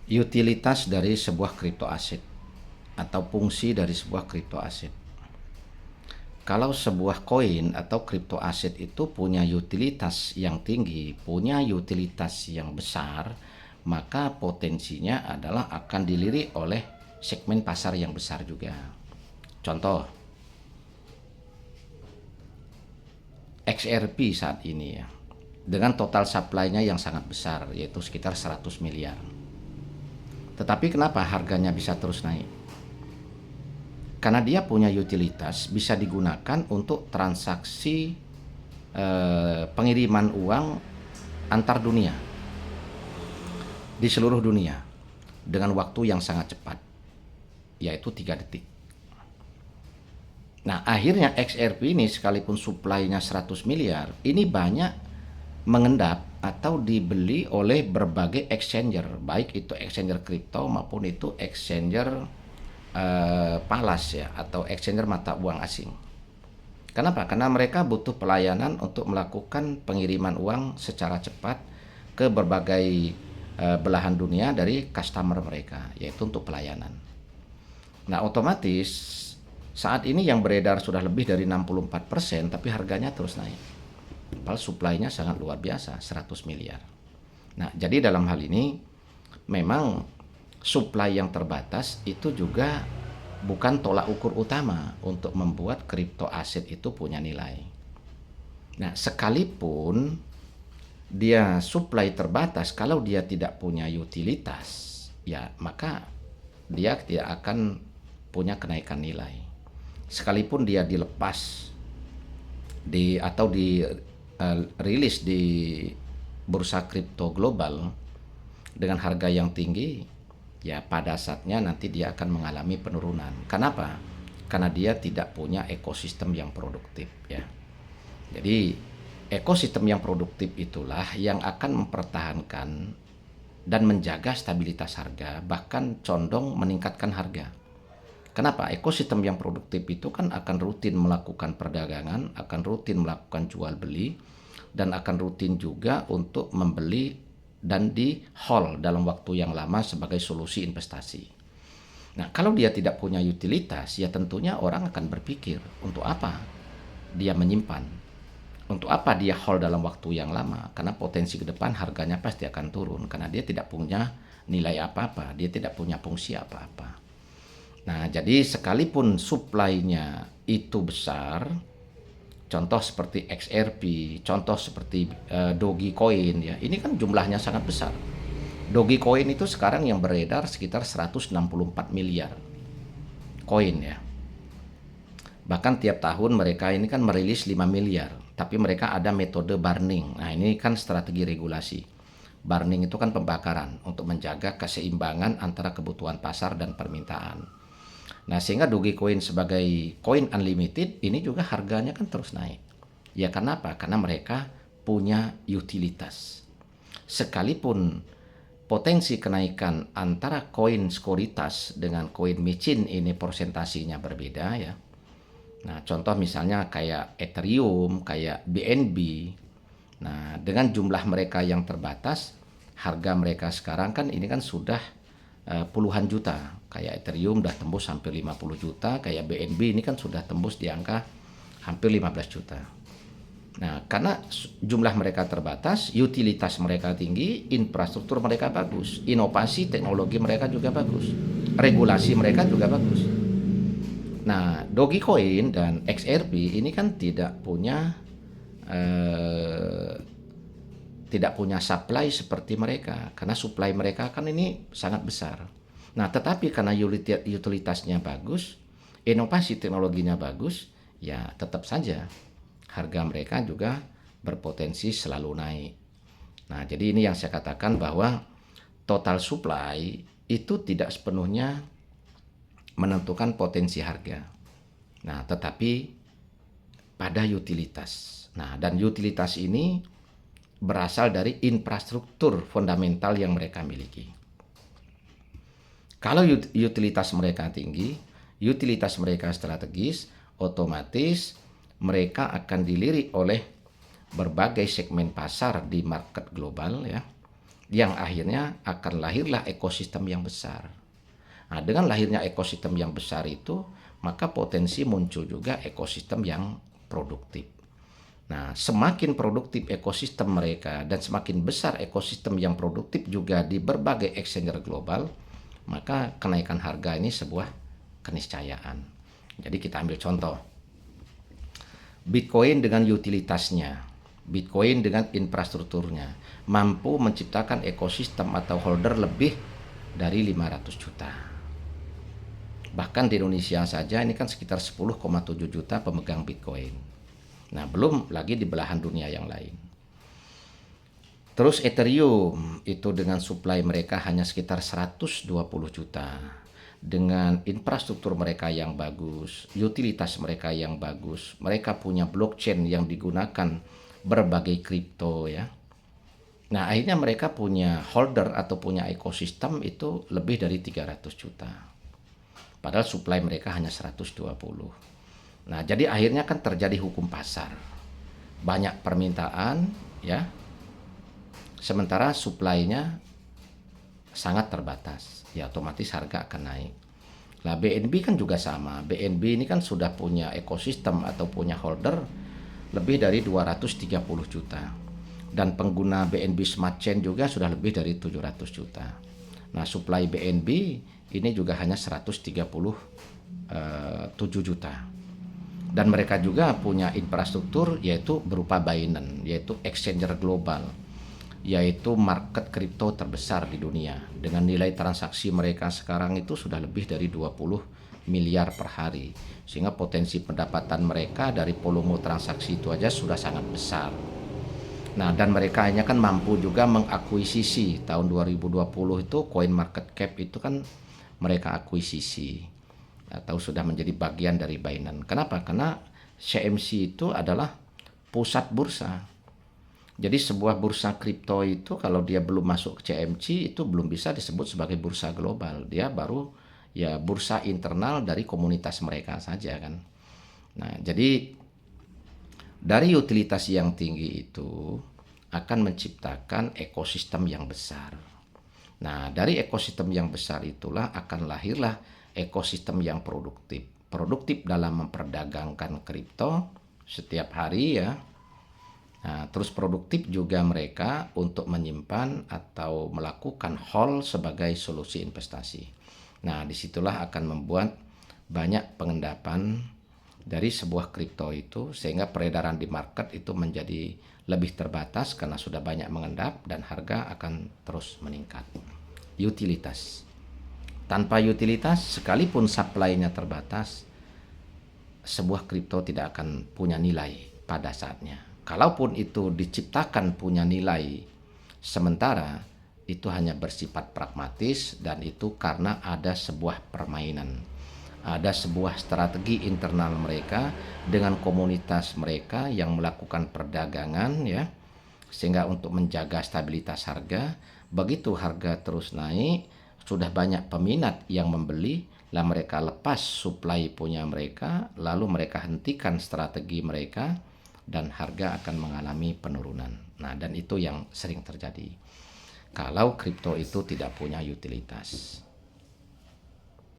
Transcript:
Utilitas dari sebuah kripto aset atau fungsi dari sebuah kripto aset. Kalau sebuah koin atau kripto aset itu punya utilitas yang tinggi, punya utilitas yang besar, maka potensinya adalah akan dilirik oleh segmen pasar yang besar juga. Contoh, XRP saat ini ya, dengan total supply-nya yang sangat besar, yaitu sekitar 100 miliar. Tetapi kenapa harganya bisa terus naik? Karena dia punya utilitas, bisa digunakan untuk transaksi pengiriman uang antar dunia di seluruh dunia dengan waktu yang sangat cepat, yaitu 3 detik. Nah, akhirnya XRP ini sekalipun supply-nya 100 miliar, ini banyak mengendap atau dibeli oleh berbagai exchanger, baik itu exchanger kripto maupun itu exchanger palas ya, atau exchanger mata uang asing. Kenapa? Karena mereka butuh pelayanan untuk melakukan pengiriman uang secara cepat ke berbagai belahan dunia dari customer mereka, yaitu untuk pelayanan. Nah, otomatis saat ini yang beredar sudah lebih dari 64%, tapi harganya terus naik. Padahal supply-nya sangat luar biasa, 100 miliar. Nah, jadi dalam hal ini memang supply yang terbatas itu juga bukan tolak ukur utama untuk membuat kripto aset itu punya nilai. Nah, sekalipun dia supply terbatas, kalau dia tidak punya utilitas, ya maka dia tidak akan punya kenaikan nilai. Sekalipun dia dilepas atau rilis di bursa kripto global dengan harga yang tinggi, ya pada saatnya nanti dia akan mengalami penurunan. Kenapa? Karena dia tidak punya ekosistem yang produktif ya. Jadi ekosistem yang produktif itulah yang akan mempertahankan dan menjaga stabilitas harga, bahkan condong meningkatkan harga. Kenapa? Ekosistem yang produktif itu kan akan rutin melakukan perdagangan, akan rutin melakukan jual beli, dan akan rutin juga untuk membeli dan di hold dalam waktu yang lama sebagai solusi investasi. Nah, kalau dia tidak punya utilitas, ya tentunya orang akan berpikir, untuk apa dia menyimpan? Untuk apa dia hold dalam waktu yang lama? Karena potensi ke depan harganya pasti akan turun, karena dia tidak punya nilai apa-apa, dia tidak punya fungsi apa-apa. Nah, jadi sekalipun supply-nya itu besar, contoh seperti XRP, contoh seperti Dogecoin ya. Ini kan jumlahnya sangat besar. Dogecoin itu sekarang yang beredar sekitar 164 miliar koin ya. Bahkan tiap tahun mereka ini kan merilis 5 miliar, tapi mereka ada metode burning. Nah, ini kan strategi regulasi. Burning itu kan pembakaran untuk menjaga keseimbangan antara kebutuhan pasar dan permintaan. Nah, sehingga Dogecoin sebagai koin unlimited ini juga harganya kan terus naik. Ya karena apa? Karena mereka punya utilitas. Sekalipun potensi kenaikan antara koin sekuritas dengan koin micin ini persentasinya berbeda ya. Nah, contoh misalnya kayak Ethereum, kayak BNB. Nah, dengan jumlah mereka yang terbatas, harga mereka sekarang kan ini kan sudah puluhan juta. Kayak Ethereum udah tembus hampir 50 juta, kayak BNB ini kan sudah tembus di angka hampir 15 juta. Nah, karena jumlah mereka terbatas, utilitas mereka tinggi, infrastruktur mereka bagus, inovasi teknologi mereka juga bagus, regulasi mereka juga bagus. Nah, Dogecoin dan XRP ini kan tidak punya supply seperti mereka, karena supply mereka kan ini sangat besar. Nah, tetapi karena utilitasnya bagus, inovasi teknologinya bagus, ya tetap saja harga mereka juga berpotensi selalu naik. Nah, jadi ini yang saya katakan bahwa total supply itu tidak sepenuhnya menentukan potensi harga. Nah, tetapi pada utilitas. Nah, dan utilitas ini berasal dari infrastruktur fundamental yang mereka miliki. Kalau utilitas mereka tinggi, utilitas mereka strategis, otomatis mereka akan dilirik oleh berbagai segmen pasar di market global ya. yang akhirnya akan lahirlah ekosistem yang besar. Nah, dengan lahirnya ekosistem yang besar itu, maka potensi muncul juga ekosistem yang produktif. Nah, semakin produktif ekosistem mereka dan semakin besar ekosistem yang produktif juga di berbagai exchanger global, maka kenaikan harga ini sebuah keniscayaan. Jadi kita ambil contoh, Bitcoin dengan utilitasnya, Bitcoin dengan infrastrukturnya, mampu menciptakan ekosistem atau holder lebih dari 500 juta. Bahkan di Indonesia saja ini kan sekitar 10,7 juta pemegang Bitcoin. Nah, belum lagi di belahan dunia yang lain. Terus Ethereum itu dengan supply mereka hanya sekitar 120 juta. Dengan infrastruktur mereka yang bagus, utilitas mereka yang bagus, mereka punya blockchain yang digunakan berbagai kripto ya. Nah, akhirnya mereka punya holder atau punya ekosistem itu lebih dari 300 juta. Padahal supply mereka hanya 120. Nah, jadi akhirnya kan terjadi hukum pasar. Banyak permintaan ya. Sementara supply-nya sangat terbatas. Ya otomatis harga akan naik. Nah, BNB kan juga sama. BNB ini kan sudah punya ekosistem atau punya holder lebih dari 230 juta. Dan pengguna BNB Smart Chain juga sudah lebih dari 700 juta. Nah, supply BNB ini juga hanya 137 juta. Dan mereka juga punya infrastruktur yaitu berupa Binance, yaitu exchanger global, yaitu market kripto terbesar di dunia. Dengan nilai transaksi mereka sekarang itu sudah lebih dari 20 miliar per hari. Sehingga potensi pendapatan mereka dari volume transaksi itu aja sudah sangat besar. Nah, dan mereka hanya kan mampu juga mengakuisisi tahun 2020 itu coin market cap itu kan mereka akuisisi atau sudah menjadi bagian dari Binance. Kenapa? Karena CMC itu adalah pusat bursa. Jadi sebuah bursa kripto itu kalau dia belum masuk ke CMC itu belum bisa disebut sebagai bursa global. Dia baru ya bursa internal dari komunitas mereka saja kan. Nah, jadi dari utilitas yang tinggi itu akan menciptakan ekosistem yang besar. Nah, dari ekosistem yang besar itulah akan lahirlah ekosistem yang produktif. Produktif dalam memperdagangkan kripto setiap hari ya. Nah, terus produktif juga mereka untuk menyimpan atau melakukan hold sebagai solusi investasi. Nah, disitulah akan membuat banyak pengendapan dari sebuah kripto itu sehingga peredaran di market itu menjadi lebih terbatas karena sudah banyak mengendap dan harga akan terus meningkat. Utilitas. Tanpa utilitas, sekalipun supply-nya terbatas, sebuah kripto tidak akan punya nilai pada saatnya. Kalaupun itu diciptakan punya nilai sementara, itu hanya bersifat pragmatis dan itu karena ada sebuah permainan. Ada sebuah strategi internal mereka dengan komunitas mereka yang melakukan perdagangan ya. Sehingga untuk menjaga stabilitas harga, begitu harga terus naik, sudah banyak peminat yang membeli, lah mereka lepas supply punya mereka, lalu mereka hentikan strategi mereka, dan harga akan mengalami penurunan. Nah, dan itu yang sering terjadi kalau kripto itu tidak punya utilitas.